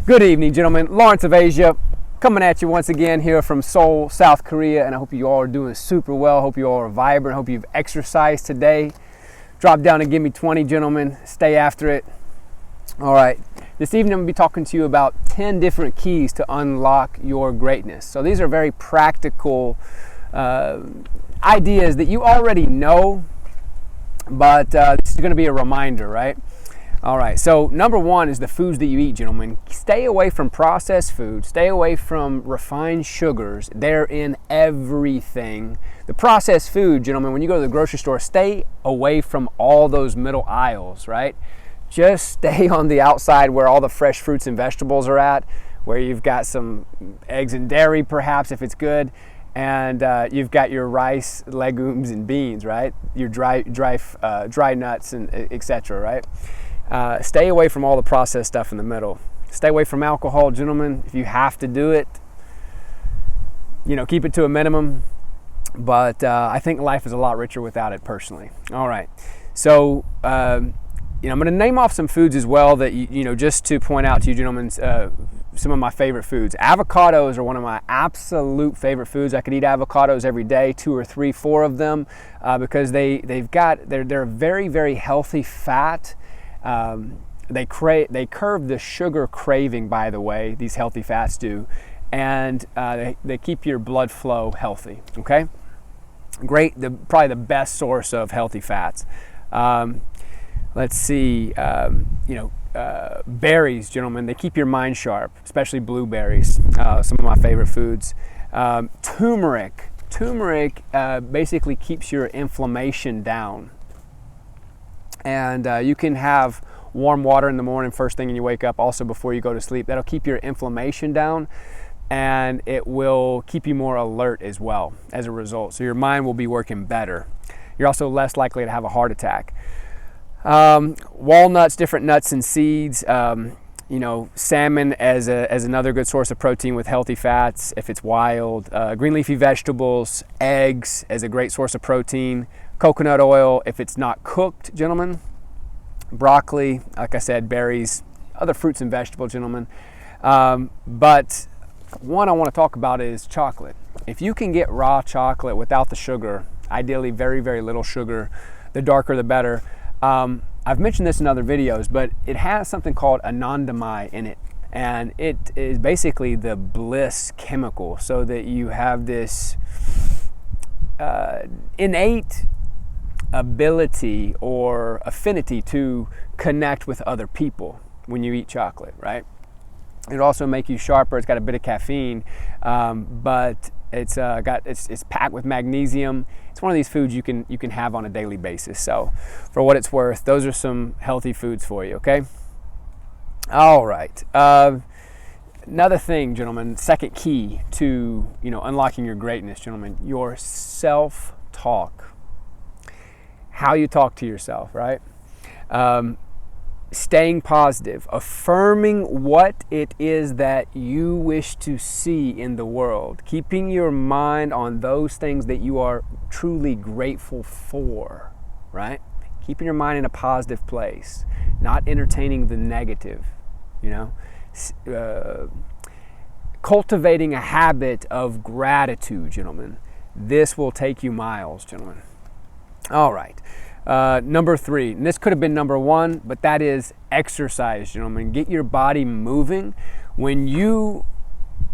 Good evening, gentlemen. Lawrence of Asia coming at you once again here from Seoul, South Korea, and I hope you all are doing super well. Hope you all are vibrant. Hope you've exercised today. Drop down and give me 20, gentlemen. Stay after it. All right. This evening I'm going to be talking to you about 10 different keys to unlock your greatness. So these are very practical ideas that you already know, but this is going to be a reminder, right? All right, so number one is the foods that you eat, gentlemen. Stay away from processed food. Stay away from refined sugars. They're in everything. The processed food, gentlemen, when you go to the grocery store, stay away from all those middle aisles, right? Just stay on the outside where all the fresh fruits and vegetables are at, where you've got some eggs and dairy, perhaps, if it's good, and you've got your rice, legumes, and beans, right? Your dry nuts, and etc., right? Stay away from all the processed stuff in the middle. Stay away from alcohol, gentlemen. If you have to do it, keep it to a minimum. But I think life is a lot richer without it, personally. All right. So, I'm going to name off some foods as well that, just to point out to you, gentlemen, some of my favorite foods. Avocados are one of my absolute favorite foods. I could eat avocados every day, 2 or 3, 4 of them, because they're a very, very healthy fat. They curb the sugar craving, by the way, these healthy fats do, and they keep your blood flow healthy, okay? Great, probably the best source of healthy fats. Let's see, berries, gentlemen, they keep your mind sharp, especially blueberries, some of my favorite foods. Turmeric basically keeps your inflammation down. And you can have warm water in the morning first thing when you wake up, also before you go to sleep. That'll keep your inflammation down, and it will keep you more alert as well as a result. So your mind will be working better. You're also less likely to have a heart attack. Walnuts, different nuts and seeds. Salmon as another good source of protein with healthy fats if it's wild. Green leafy vegetables, eggs as a great source of protein. Coconut oil if it's not cooked, gentlemen. Broccoli, like I said, berries, other fruits and vegetables, gentlemen. But one I want to talk about is chocolate. If you can get raw chocolate without the sugar, ideally very, very little sugar, the darker the better. I've mentioned this in other videos, but it has something called anandamide in it. And it is basically the bliss chemical, so that you have this innate ability or affinity to connect with other people when you eat chocolate, right? It'll also make you sharper. It's got a bit of caffeine, but it's packed with magnesium. It's one of these foods you can have on a daily basis. So for what it's worth, those are some healthy foods for you, okay? All right. Another thing, gentlemen, second key to unlocking your greatness, gentlemen, your self-talk. How you talk to yourself, right? Staying positive, affirming what it is that you wish to see in the world, keeping your mind on those things that you are truly grateful for, right? Keeping your mind in a positive place, not entertaining the negative, cultivating a habit of gratitude, gentlemen. This will take you miles, gentlemen. All right. Number 3, and this could have been number 1, but that is exercise, gentlemen. Get your body moving. When you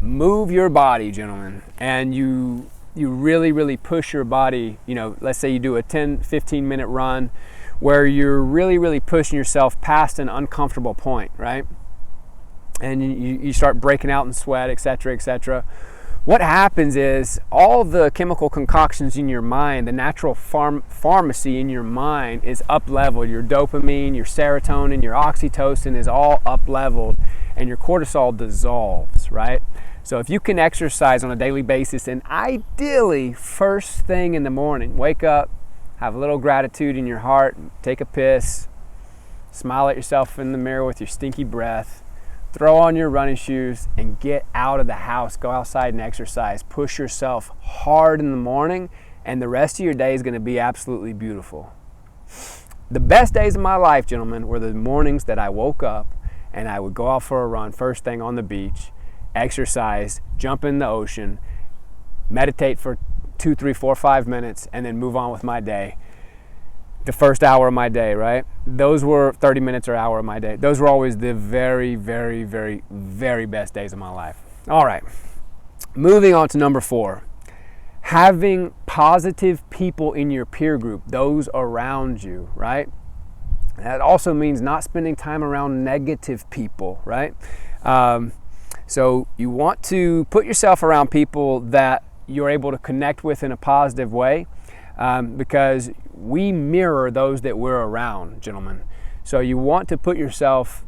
move your body, gentlemen, and you really, really push your body, let's say you do a 10-15 minute run where you're really, really pushing yourself past an uncomfortable point, right? And you start breaking out in sweat, etc., etc. What happens is all the chemical concoctions in your mind, the natural pharmacy in your mind is up-leveled. Your dopamine, your serotonin, your oxytocin is all up-leveled, and your cortisol dissolves, right? So if you can exercise on a daily basis, and ideally first thing in the morning, wake up, have a little gratitude in your heart, take a piss, smile at yourself in the mirror with your stinky breath, throw on your running shoes and get out of the house. Go outside and exercise. Push yourself hard in the morning, and the rest of your day is going to be absolutely beautiful. The best days of my life, gentlemen, were the mornings that I woke up and I would go out for a run first thing on the beach, exercise, jump in the ocean, meditate for 2, 3, 4, 5 minutes, and then move on with my day. The first hour of my day, right? Those were 30 minutes or hour of my day. Those were always the very, very, very, very best days of my life. All right, moving on to number 4. Having positive people in your peer group, those around you, right? That also means not spending time around negative people, right? So you want to put yourself around people that you're able to connect with in a positive way, because we mirror those that we're around, gentlemen. So you want to put yourself,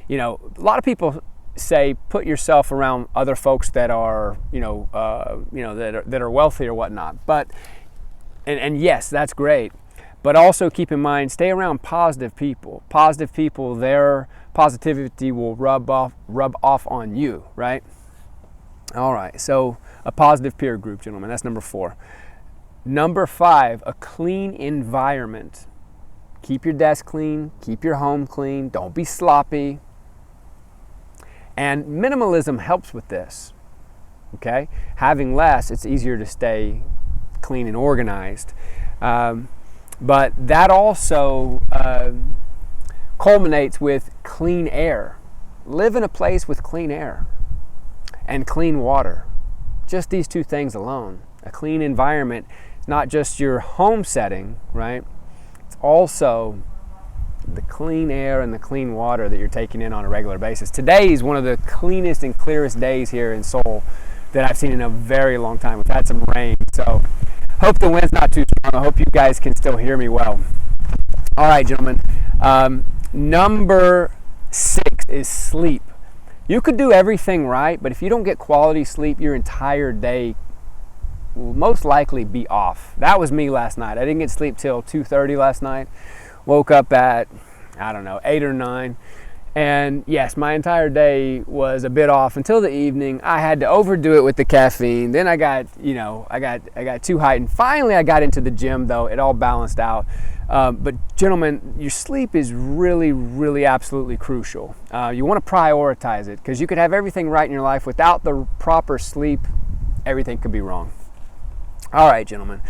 a lot of people say put yourself around other folks that are, that are wealthy or whatnot. But, and yes, that's great. But also keep in mind, stay around positive people. Positive people, their positivity will rub off on you, right? All right, so a positive peer group, gentlemen. That's number 4. Number 5, a clean environment. Keep your desk clean, keep your home clean, don't be sloppy. And minimalism helps with this, okay? Having less, it's easier to stay clean and organized. But that also culminates with clean air. Live in a place with clean air and clean water. Just these 2 things alone. A clean environment is not just your home setting, right? It's also the clean air and the clean water that you're taking in on a regular basis. Today is one of the cleanest and clearest days here in Seoul that I've seen in a very long time. We've had some rain, so hope the wind's not too strong. I hope you guys can still hear me well. All right, gentlemen. Number 6 is sleep. You could do everything right, but if you don't get quality sleep, your entire day will most likely be off. That was me last night. I didn't get sleep till 2:30 last night. Woke up at, 8 or 9. And yes, my entire day was a bit off until the evening. I had to overdo it with the caffeine. Then I got too heightened. Finally, I got into the gym though. It all balanced out. But gentlemen, your sleep is really, really absolutely crucial. You want to prioritize it, because you could have everything right in your life. Without the proper sleep, everything could be wrong. All right, gentlemen.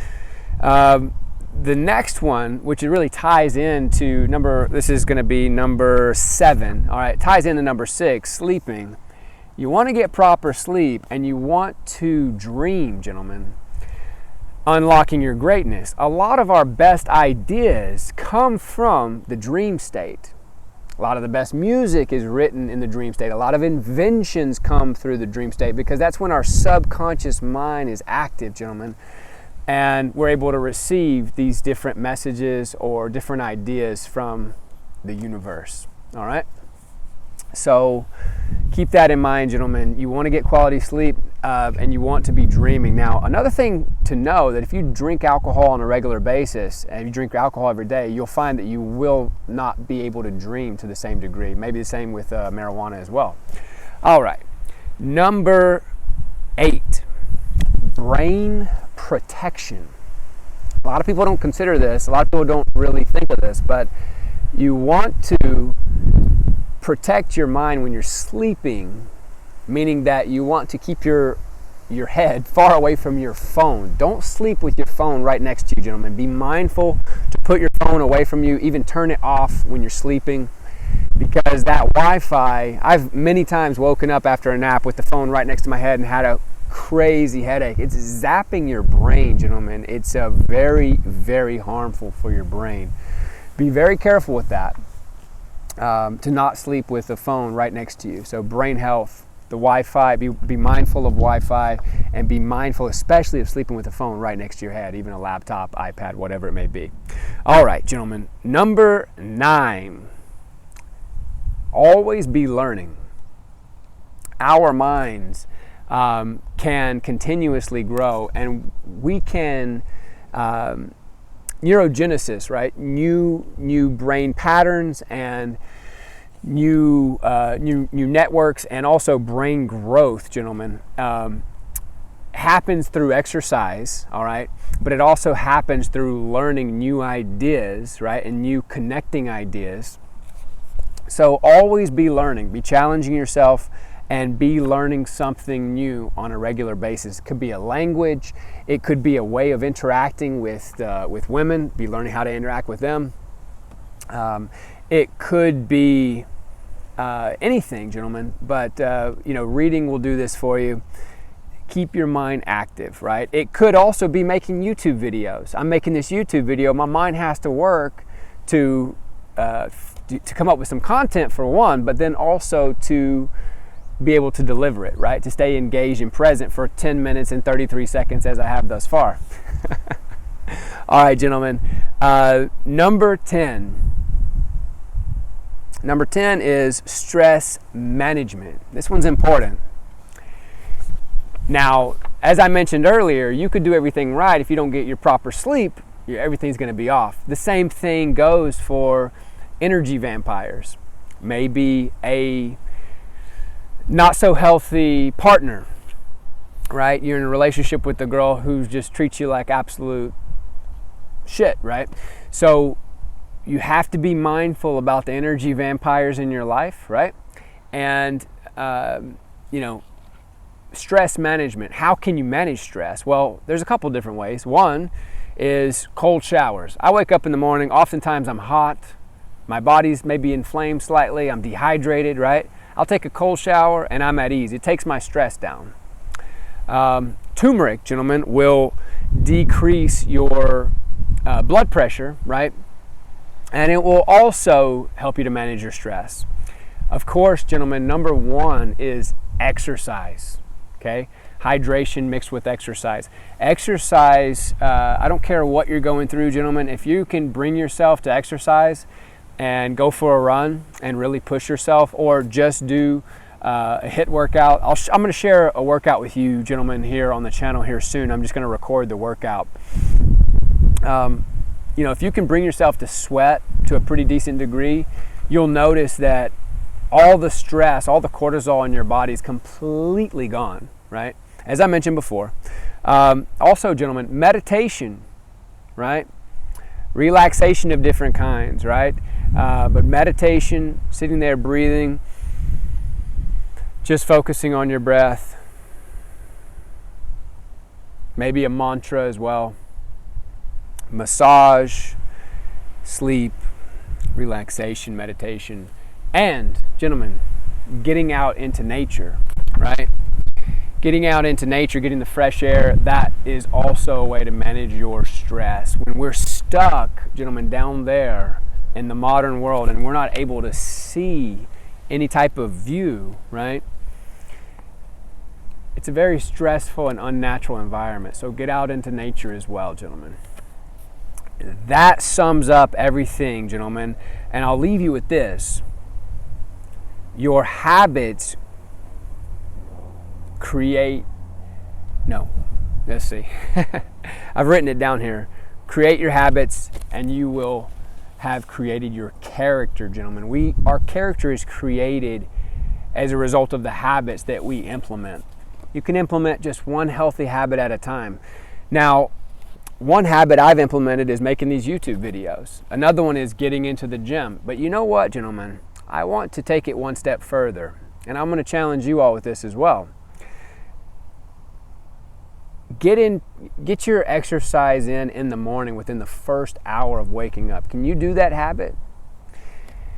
The next one, which really ties into this is going to be number 7. All right, ties into number 6, sleeping. You want to get proper sleep, and you want to dream, gentlemen. Unlocking your greatness. A lot of our best ideas come from the dream state. A lot of the best music is written in the dream state. A lot of inventions come through the dream state, because that's when our subconscious mind is active, gentlemen. And we're able to receive these different messages or different ideas from the universe. All right? So keep that in mind, gentlemen. You want to get quality sleep, and you want to be dreaming. Now, another thing to know, that if you drink alcohol on a regular basis, and you drink alcohol every day, you'll find that you will not be able to dream to the same degree. Maybe the same with marijuana as well. All right. Number 8, brain protection. A lot of people don't consider this. A lot of people don't really think of this, but you want to protect your mind when you're sleeping, meaning that you want to keep your head far away from your phone. Don't sleep with your phone right next to you, gentlemen. Be mindful to put your phone away from you, even turn it off when you're sleeping, because that Wi-Fi, I've many times woken up after a nap with the phone right next to my head and had a crazy headache. It's zapping your brain, gentlemen. It's very, very harmful for your brain. Be very careful with that, to not sleep with the phone right next to you. So brain health, the Wi-Fi, be mindful of Wi-Fi, and be mindful especially of sleeping with the phone right next to your head, even a laptop, iPad, whatever it may be. All right, gentlemen. Number 9, always be learning. Our minds can continuously grow, and we can neurogenesis, right? New brain patterns and new networks, and also brain growth, gentlemen, happens through exercise, all right? But it also happens through learning new ideas, right? And new connecting ideas. So always be learning, be challenging yourself, and be learning something new on a regular basis. It could be a language, it could be a way of interacting with women, be learning how to interact with them. It could be anything, gentlemen, but reading will do this for you. Keep your mind active, right? It could also be making YouTube videos. I'm making this YouTube video. My mind has to work to come up with some content for one, but then also to be able to deliver it, right? To stay engaged and present for 10 minutes and 33 seconds as I have thus far. All right, gentlemen. Number 10. Number 10 is stress management. This one's important. Now, as I mentioned earlier, you could do everything right. If you don't get your proper sleep, everything's going to be off. The same thing goes for energy vampires. Maybe a not so healthy partner, right? You're in a relationship with a girl who just treats you like absolute shit, right? So you have to be mindful about the energy vampires in your life, right? And stress management. How can you manage stress? Well, there's a couple different ways. One is cold showers. I wake up in the morning, oftentimes I'm hot, my body's maybe inflamed slightly, I'm dehydrated, right? I'll take a cold shower and I'm at ease. It takes my stress down. Turmeric, gentlemen, will decrease your blood pressure, right? And it will also help you to manage your stress. Of course, gentlemen, number one is exercise, okay? Hydration mixed with exercise. Exercise, I don't care what you're going through, gentlemen, if you can bring yourself to exercise and go for a run and really push yourself, or just do a HIIT workout. I'm going to share a workout with you, gentlemen, here on the channel here soon. I'm just going to record the workout. If you can bring yourself to sweat to a pretty decent degree, you'll notice that all the stress, all the cortisol in your body is completely gone, right? As I mentioned before. Also, gentlemen, meditation, right? Relaxation of different kinds, right? But meditation, sitting there breathing, just focusing on your breath, maybe a mantra as well, massage, sleep, relaxation, meditation, and, gentlemen, getting out into nature, right? Getting out into nature, getting the fresh air, that is also a way to manage your stress. When we're stuck, gentlemen, down there in the modern world and we're not able to see any type of view, right? It's a very stressful and unnatural environment. So get out into nature as well, gentlemen. That sums up everything, gentlemen. And I'll leave you with this. Your habits I've written it down here. Create your habits and you will have created your character, gentlemen. Our character is created as a result of the habits that we implement. You can implement just one healthy habit at a time. Now, one habit I've implemented is making these YouTube videos. Another one is getting into the gym. But you know what, gentlemen? I want to take it one step further. And I'm going to challenge you all with this as well. Get your exercise in the morning within the first hour of waking up. Can you do that habit?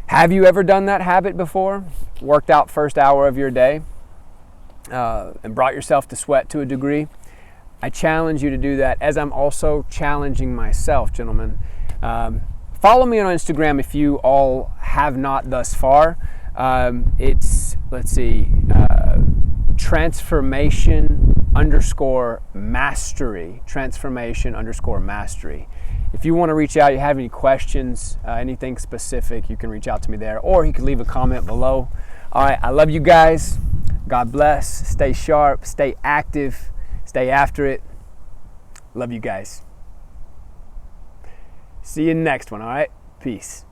Have you ever done that habit before? Worked out first hour of your day and brought yourself to sweat to a degree? I challenge you to do that, as I'm also challenging myself, gentlemen. Follow me on Instagram if you all have not thus far. It's, transformation_mastery. Transformation_mastery. If you want to reach out, you have any questions, anything specific, you can reach out to me there, or you can leave a comment below. All right, I love you guys. God bless. Stay sharp, stay active, stay after it. Love you guys. See you in the next one, all right? Peace.